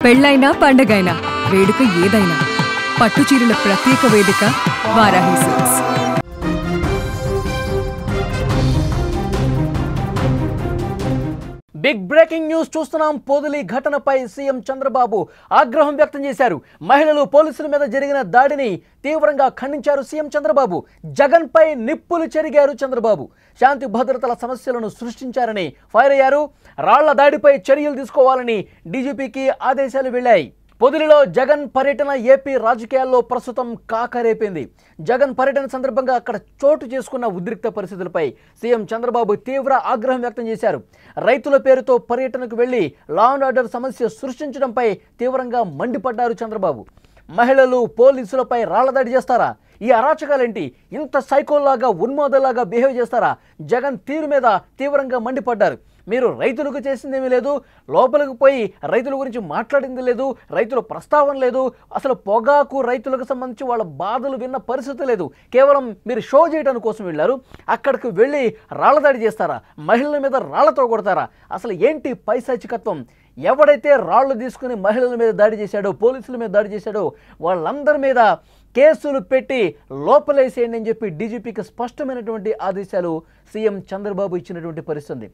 పెళ్ళైనా పండగైనా వేడుక ఏదైనా పట్టుచీరల ప్రత్యేక వేదిక Varahi Silks. Big breaking news చూస్తున్నాం. పొదిలి ఘటనపై సీఎం చంద్రబాబు ఆగ్రహం వ్యక్తం చేశారు. మహిళలు పోలీసుల మీద జరిగిన దాడిని తీవ్రంగా ఖండించారు సీఎం చంద్రబాబు. జగన్ పై నిప్పులు చెరిగారు చంద్రబాబు. శాంతి భద్రతల సమస్యలను సృష్టించారని ఫైర్ అయ్యారు. రాళ్ల దాడిపై చర్యలు తీసుకోవాలని డీజీపీకి ఆదేశాలు వెళ్లాయి. పొదిలిలో జగన్ పర్యటన ఏపీ రాజకీయాల్లో ప్రస్తుతం కాకరేపింది. జగన్ పర్యటన సందర్భంగా అక్కడ చోటు చేసుకున్న ఉద్రిక్త పరిస్థితులపై సీఎం చంద్రబాబు తీవ్ర ఆగ్రహం వ్యక్తం చేశారు. రైతుల పేరుతో పర్యటనకు వెళ్లి లా అండ్ ఆర్డర్ సమస్య సృష్టించడంపై తీవ్రంగా మండిపడ్డారు చంద్రబాబు. మహిళలు పోలీసులపై రాళ్లదాడి చేస్తారా? ఈ అరాచకాలేంటి? ఇంత సైకోల్లాగా ఉన్మాదలాగా బిహేవ్ చేస్తారా? జగన్ తీరు మీద తీవ్రంగా మండిపడ్డారు. మీరు రైతులకు చేసిందేమీ లేదు, లోపలికి పోయి రైతుల గురించి మాట్లాడింది లేదు, రైతుల ప్రస్తావన లేదు, అసలు పొగాకు రైతులకు సంబంధించి వాళ్ళ బాధలు విన్న పరిస్థితి లేదు. కేవలం మీరు షో చేయడానికి కోసం వెళ్ళారు. అక్కడికి వెళ్ళి రాళ్లదాడి చేస్తారా? మహిళల మీద రాళ్లతో కొడతారా? అసలు ఏంటి పైశాచికత్వం? ఎవడైతే రాళ్లు తీసుకుని మహిళల మీద దాడి చేశాడో, పోలీసుల మీద దాడి చేశాడో వాళ్ళందరి మీద కేసులు పెట్టి లోపలేసేయండి అని చెప్పి డీజీపీకి స్పష్టమైనటువంటి ఆదేశాలు సీఎం చంద్రబాబు ఇచ్చినటువంటి పరిస్థితి.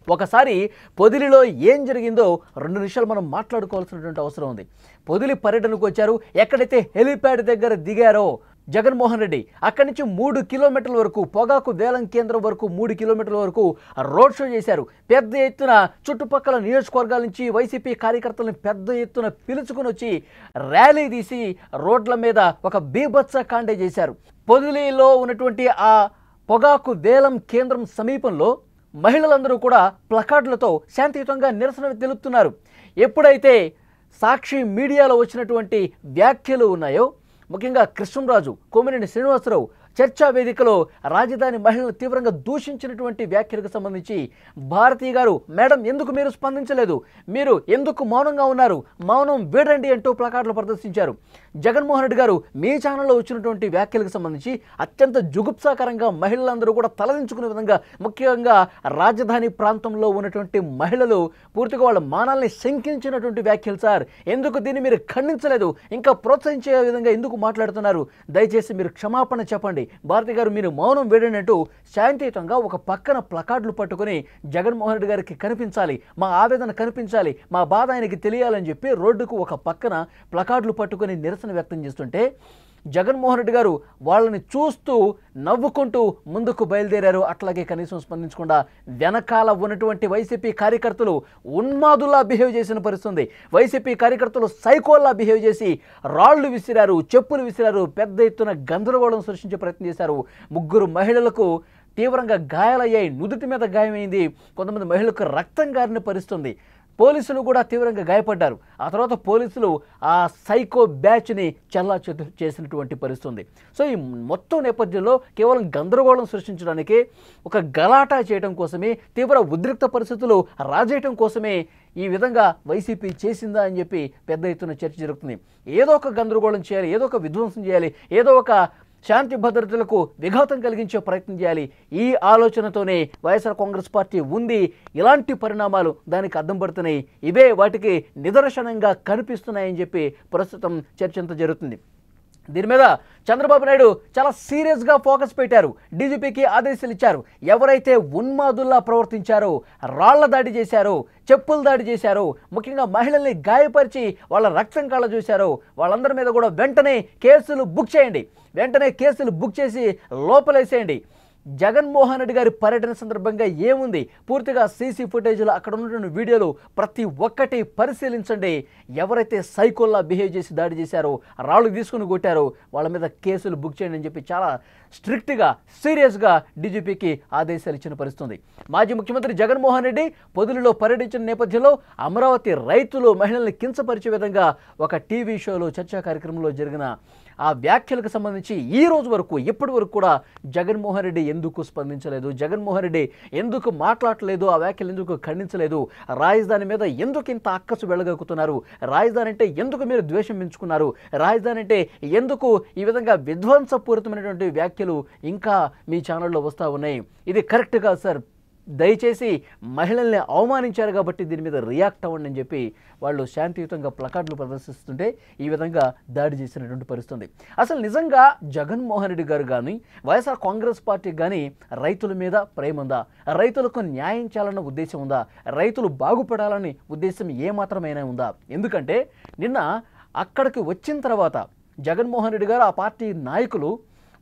ఒకసారి పొదిలిలో ఏం జరిగిందో 2 నిమిషాలు మనం మాట్లాడుకోవాల్సినటువంటి అవసరం ఉంది. పొదిలి పర్యటనకు వచ్చారు. ఎక్కడైతే హెలిప్యాడ్ దగ్గర దిగారో జగన్మోహన్ రెడ్డి, అక్కడి నుంచి 3 కిలోమీటర్ల వరకు, పొగాకు వేలం కేంద్రం వరకు 3 కిలోమీటర్ల వరకు రోడ్ షో చేశారు. పెద్ద ఎత్తున చుట్టుపక్కల నియోజకవర్గాల నుంచి వైసీపీ కార్యకర్తలను పెద్ద ఎత్తున పిలుచుకుని వచ్చి ర్యాలీ తీసి రోడ్ల మీద ఒక బీభత్స కాండే చేశారు. పొదిలిలో ఉన్నటువంటి ఆ పొగాకు వేలం కేంద్రం సమీపంలో మహిళలందరూ కూడా ప్లకార్డులతో శాంతియుతంగా నిరసన తెలుపుతున్నారు. ఎప్పుడైతే సాక్షి మీడియాలో వచ్చినటువంటి వ్యాఖ్యలు ఉన్నాయో, ముఖ్యంగా కృష్ణంరాజు, కొమ్మినేని శ్రీనివాసరావు చర్చా వేదికలో రాజధాని మహిళలు తీవ్రంగా దూషించినటువంటి వ్యాఖ్యలకు సంబంధించి భారతీ గారు, మేడం ఎందుకు మీరు స్పందించలేదు? మీరు ఎందుకు మౌనంగా ఉన్నారు? మౌనం వీడండి అంటూ ప్లకార్డులు ప్రదర్శించారు. జగన్మోహన్ రెడ్డి గారు మీ ఛానల్లో వచ్చినటువంటి వ్యాఖ్యలకు సంబంధించి అత్యంత జుగుప్సాకరంగా మహిళలందరూ కూడా తలదించుకునే విధంగా, ముఖ్యంగా రాజధాని ప్రాంతంలో ఉన్నటువంటి మహిళలు పూర్తిగా వాళ్ళ మానాల్ని శంకించినటువంటి వ్యాఖ్యలు. సార్, ఎందుకు దీన్ని మీరు ఖండించలేదు? ఇంకా ప్రోత్సహించే విధంగా ఎందుకు మాట్లాడుతున్నారు? దయచేసి మీరు క్షమాపణ చెప్పండి. భారతి గారు, మీరు మౌనం వేడినట్టు శాంతియుతంగా ఒక పక్కన ప్లకార్డులు పట్టుకుని జగన్మోహన్ రెడ్డి గారికి కనిపించాలి, మా ఆవేదన కనిపించాలి, మా బాధ ఆయనకి తెలియాలని చెప్పి రోడ్డుకు ఒక పక్కన ప్లకార్డులు పట్టుకుని నిరసన వ్యక్తం చేస్తుంటే జగన్మోహన్ రెడ్డి గారు వాళ్ళని చూస్తూ నవ్వుకుంటూ ముందుకు బయలుదేరారు. అట్లాగే కనీసం స్పందించకుండా వెనకాల ఉన్నటువంటి వైసీపీ కార్యకర్తలు ఉన్మాదుల్లా బిహేవ్ చేసిన పరిస్థితుంది. వైసీపీ కార్యకర్తలు సైకోల్లా బిహేవ్ చేసి రాళ్లు విసిరారు, చెప్పులు విసిరారు, పెద్ద ఎత్తున గందరగోళం సృష్టించే ప్రయత్నం చేశారు. 3 మహిళలకు తీవ్రంగా గాయాలయ్యాయి. నుదుటి మీద గాయమైంది. కొంతమంది మహిళలకు రక్తం గారిన పరిస్థితుంది. పోలీసులు కూడా తీవ్రంగా గాయపడ్డారు. ఆ తర్వాత పోలీసులు ఆ సైకో బ్యాచ్ని చెల్లాచెదరు చేసినటువంటి పరిస్థితుంది. సో ఈ మొత్తం నేపథ్యంలో కేవలం గందరగోళం సృష్టించడానికి, ఒక గలాటా చేయడం కోసమే, తీవ్ర ఉద్రిక్త పరిస్థితులు రాజేయటం కోసమే ఈ విధంగా వైసీపీ చేసిందా అని చెప్పి పెద్ద ఎత్తున చర్చ జరుగుతుంది. ఏదో ఒక గందరగోళం చేయాలి, ఏదో ఒక విధ్వంసం చేయాలి, ఏదో ఒక శాంతి భద్రతలకు విఘాతం కలిగించే ప్రయత్నం చేయాలి. ఈ ఆలోచనతోనే వైఎస్ఆర్ కాంగ్రెస్ పార్టీ ఉంది. ఇలాంటి పరిణామాలు దానికి అద్దం పడుతున్నాయి. ఇవే వాటికి నిదర్శనంగా కనిపిస్తున్నాయని చెప్పి ప్రస్తుతం చర్చ అంతా జరుగుతుంది. దీని మీద చంద్రబాబు నాయుడు చాలా సీరియస్గా ఫోకస్ పెట్టారు. డీజీపీకి ఆదేశాలు ఇచ్చారు. ఎవరైతే ఉన్మాదుల్లా ప్రవర్తించారో, రాళ్ల దాడి చేశారో, చెప్పుల దాడి చేశారో, ముఖ్యంగా మహిళల్ని గాయపరిచి వాళ్ళ రక్తం కళ్ళ చూశారో వాళ్ళందరి మీద కూడా వెంటనే కేసులు బుక్ చేయండి. వెంటనే కేసులు బుక్ చేసి లోపలేసేయండి. జగన్మోహన్ రెడ్డి గారి పర్యటన సందర్భంగా ఏముంది? పూర్తిగా సీసీ ఫుటేజ్లో అక్కడ ఉన్నటువంటి వీడియోలు ప్రతి ఒక్కటి పరిశీలించండి. ఎవరైతే సైకోల్లా బిహేవ్ చేసి దాడి చేశారో, రాళ్ళు తీసుకుని కొట్టారో వాళ్ళ మీద కేసులు బుక్ చేయండి అని చెప్పి చాలా స్ట్రిక్ట్గా, సీరియస్గా డీజీపీకి ఆదేశాలు ఇచ్చిన పరిస్థితుంది. మాజీ ముఖ్యమంత్రి జగన్మోహన్ రెడ్డి పొదిలిలో పర్యటించిన నేపథ్యంలో అమరావతి రైతులు మహిళల్ని కించపరిచే విధంగా ఒక టీవీ షోలో, చర్చా కార్యక్రమంలో జరిగిన ఆ వ్యాఖ్యలకు సంబంధించి ఈ రోజు వరకు, ఇప్పటి వరకు కూడా జగన్మోహన్ రెడ్డి ఎందుకు స్పందించలేదు? జగన్మోహన్ రెడ్డి ఎందుకు మాట్లాడలేదు? ఆ వ్యాఖ్యలు ఎందుకు ఖండించలేదు? రాజధాని మీద ఎందుకు ఇంత అక్కసు వెళ్ళగక్కుతున్నారు? రాజధాని అంటే ఎందుకు మీరు ద్వేషం పెంచుకున్నారు? రాజధాని అంటే ఎందుకు ఈ విధంగా విధ్వంసపూరితమైనటువంటి వ్యాఖ్యలు ఇంకా మీ ఛానల్లో వస్తూ ఉన్నాయి? ఇది కరెక్ట్ కాదు సార్. దయచేసి మహిళల్ని అవమానించారు కాబట్టి దీని మీద రియాక్ట్ అవ్వండి అని చెప్పి వాళ్ళు శాంతియుతంగా ప్లకార్డులు ప్రదర్శిస్తుంటే ఈ విధంగా దాడి చేసినటువంటి పరిస్థితుంది. అసలు నిజంగా జగన్మోహన్ రెడ్డి గారు కానీ వైఎస్ఆర్ కాంగ్రెస్ పార్టీకి కానీ రైతుల మీద ప్రేమ ఉందా? రైతులకు న్యాయం చేయాలన్న ఉద్దేశం ఉందా? రైతులు బాగుపడాలని ఉద్దేశం ఏమాత్రమైనా ఉందా? ఎందుకంటే నిన్న అక్కడికి వచ్చిన తర్వాత జగన్మోహన్ రెడ్డి గారు ఆ పార్టీ నాయకులు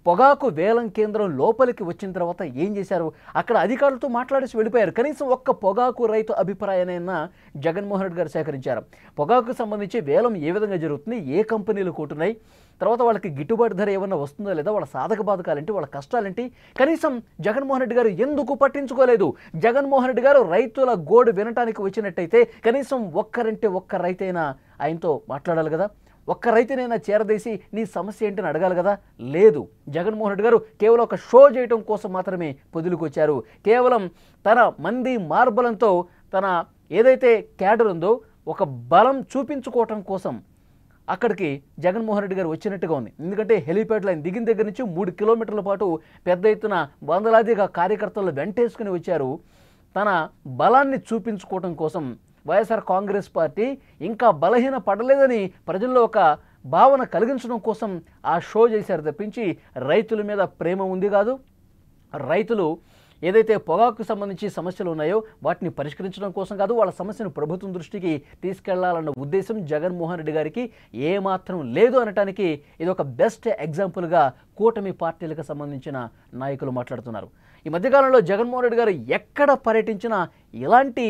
పొగాకు వేలం కేంద్రం లోపలికి వచ్చిన తర్వాత ఏం చేశారు? అక్కడ అధికారులతో మాట్లాడేసి వెళ్ళిపోయారు. కనీసం ఒక్క పొగాకు రైతు అభిప్రాయానైనా జగన్మోహన్ రెడ్డి గారు సేకరించారు. పొగాకు సంబంధించి వేలం ఏ విధంగా జరుగుతుంది, ఏ కంపెనీలు కొంటున్నాయి, తర్వాత వాళ్ళకి గిట్టుబాటు ధర ఏమన్నా వస్తుందో లేదా, వాళ్ళ సాధక బాధకాలేంటి, వాళ్ళ కష్టాలేంటి, కనీసం జగన్మోహన్ రెడ్డి గారు ఎందుకు పట్టించుకోలేదు? జగన్మోహన్ రెడ్డి గారు రైతుల గోడు వినటానికి వచ్చినట్టయితే కనీసం ఒక్క రైతైనా ఆయనతో మాట్లాడాలి కదా, ఒక్క రైతునైనా చేరదీసి నీ సమస్య ఏంటని అడగాలి కదా. లేదు, జగన్మోహన్ రెడ్డి గారు కేవలం ఒక షో చేయడం కోసం మాత్రమే పొదులుకొచ్చారు. కేవలం తన మంది మార్బలంతో తన ఏదైతే క్యాడర్ ఉందో ఒక బలం చూపించుకోవటం కోసం అక్కడికి జగన్మోహన్ రెడ్డి గారు వచ్చినట్టుగా ఉంది. ఎందుకంటే హెలీప్యాడ్ లైన్ దిగిన దగ్గర నుంచి 3 కిలోమీటర్ల పాటు పెద్ద ఎత్తున వందలాదిగా కార్యకర్తలు వెంటేసుకుని వచ్చారు. తన బలాన్ని చూపించుకోవటం కోసం వైఎస్ఆర్ కాంగ్రెస్ పార్టీ ఇంకా బలహీన పడలేదని ప్రజల్లో ఒక భావన కలిగించడం కోసం ఆ షో చేశారు తప్పించి రైతుల మీద ప్రేమ ఉంది కాదు. రైతులు ఏదైతే పొగాకు సంబంధించి సమస్యలు ఉన్నాయో వాటిని పరిష్కరించడం కోసం కాదు, వాళ్ళ సమస్యను ప్రభుత్వం దృష్టికి తీసుకెళ్లాలన్న ఉద్దేశం జగన్మోహన్ రెడ్డి గారికి ఏమాత్రం లేదు అనటానికి ఇది ఒక బెస్ట్ ఎగ్జాంపుల్గా కూటమి పార్టీలకు సంబంధించిన నాయకులు మాట్లాడుతున్నారు. ఈ మధ్యకాలంలో జగన్మోహన్ రెడ్డి గారు ఎక్కడ పర్యటించినా ఇలాంటి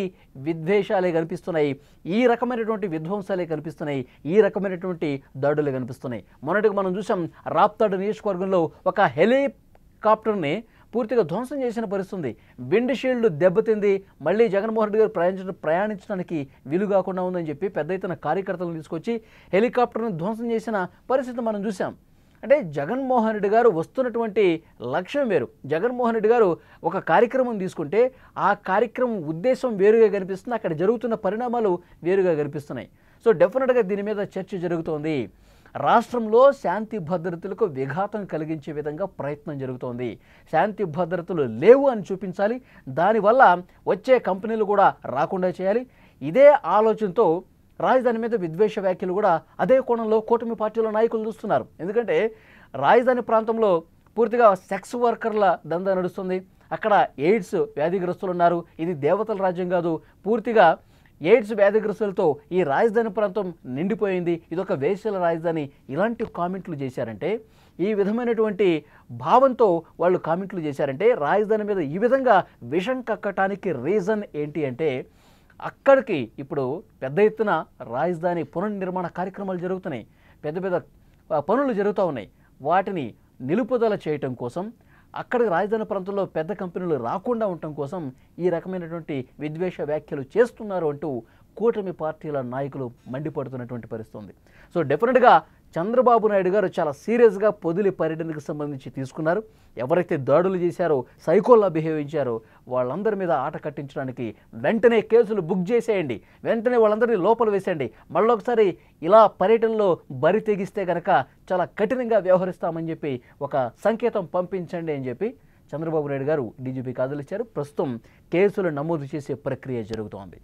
విద్వేషాలే కనిపిస్తున్నాయి, ఈ రకమైనటువంటి విధ్వంసాలే కనిపిస్తున్నాయి, ఈ రకమైనటువంటి దాడులే కనిపిస్తున్నాయి. మొన్నటికి మనం చూసాం, రాప్తాడు నియోజకవర్గంలో ఒక హెలికాప్టర్ని పూర్తిగా ధ్వంసం చేసిన పరిస్థితుంది. విండ్ షీల్డ్ దెబ్బతింది, మళ్ళీ జగన్మోహన్ రెడ్డి గారు ప్రయాణించడానికి వీలు కాకుండా ఉందని చెప్పి పెద్ద ఎత్తున కార్యకర్తలను తీసుకొచ్చి హెలికాప్టర్ను ధ్వంసం చేసిన పరిస్థితి మనం చూసాం. అంటే జగన్మోహన్ రెడ్డి గారు వస్తున్నటువంటి లక్ష్యం వేరు. జగన్మోహన్ రెడ్డి గారు ఒక కార్యక్రమం తీసుకుంటే ఆ కార్యక్రమం ఉద్దేశం వేరుగా కనిపిస్తుంది, అక్కడ జరుగుతున్న పరిణామాలు వేరుగా కనిపిస్తున్నాయి. సో డెఫినెట్గా దీని మీద చర్చ జరుగుతోంది. రాష్ట్రంలో శాంతి భద్రతలకు విఘాతం కలిగించే విధంగా ప్రయత్నం జరుగుతోంది. శాంతి భద్రతలు లేవు అని చూపించాలి, దానివల్ల వచ్చే కంపెనీలు కూడా రాకుండా చేయాలి. ఇదే ఆలోచనతో రాజధాని మీద విద్వేష వ్యాఖ్యలు కూడా అదే కోణంలో కూటమి పార్టీల నాయకులు చూస్తున్నారు. ఎందుకంటే రాజధాని ప్రాంతంలో పూర్తిగా సెక్స్ వర్కర్ల దందా నడుస్తుంది, అక్కడ ఎయిడ్స్ వ్యాధిగ్రస్తులు ఉన్నారు, ఇది దేవతల రాజ్యం కాదు, పూర్తిగా ఎయిడ్స్ వ్యాధిగ్రస్తులతో ఈ రాజధాని ప్రాంతం నిండిపోయింది, ఇదొక వేశ్యల రాజధాని, ఇలాంటి కామెంట్లు చేశారంటే, ఈ విధమైనటువంటి భావంతో వాళ్ళు కామెంట్లు చేశారంటే రాజధాని మీద ఈ విధంగా విషం కక్కటానికి రీజన్ ఏంటి అంటే, అక్కడికి ఇప్పుడు పెద్ద ఎత్తున రాజధాని పునర్నిర్మాణ కార్యక్రమాలు జరుగుతున్నాయి, పెద్ద పెద్ద పనులు జరుగుతూ ఉన్నాయి. వాటిని నిలుపుదల చేయటం కోసం, అక్కడికి రాజధాని ప్రాంతంలో పెద్ద కంపెనీలు రాకుండా ఉండటం కోసం ఈ రకమైనటువంటి విద్వేష వ్యాఖ్యలు చేస్తున్నారు అంటూ కూటమి పార్టీల నాయకులు మండిపడుతున్నటువంటి పరిస్థితి. సో డెఫినెట్గా చంద్రబాబు నాయుడు గారు చాలా సీరియస్గా పొదిలి పర్యటనకు సంబంధించి తీసుకున్నారు. ఎవరైతే దాడులు చేశారో, సైకోల్లా బిహేవ్ చేశారో వాళ్ళందరి మీద ఆట కట్టించడానికి వెంటనే కేసులు బుక్ చేసేయండి, వెంటనే వాళ్ళందరినీ లోపల వేసేయండి, మళ్ళొకసారి ఇలా పర్యటనలో బరి తెగిస్తే కనుక చాలా కఠినంగా వ్యవహరిస్తామని చెప్పి ఒక సంకేతం పంపించండి అని చెప్పి చంద్రబాబు నాయుడు గారు డీజీపీకి ఆదేశాలు ఇచ్చారు. ప్రస్తుతం కేసులు నమోదు చేసే ప్రక్రియ జరుగుతోంది.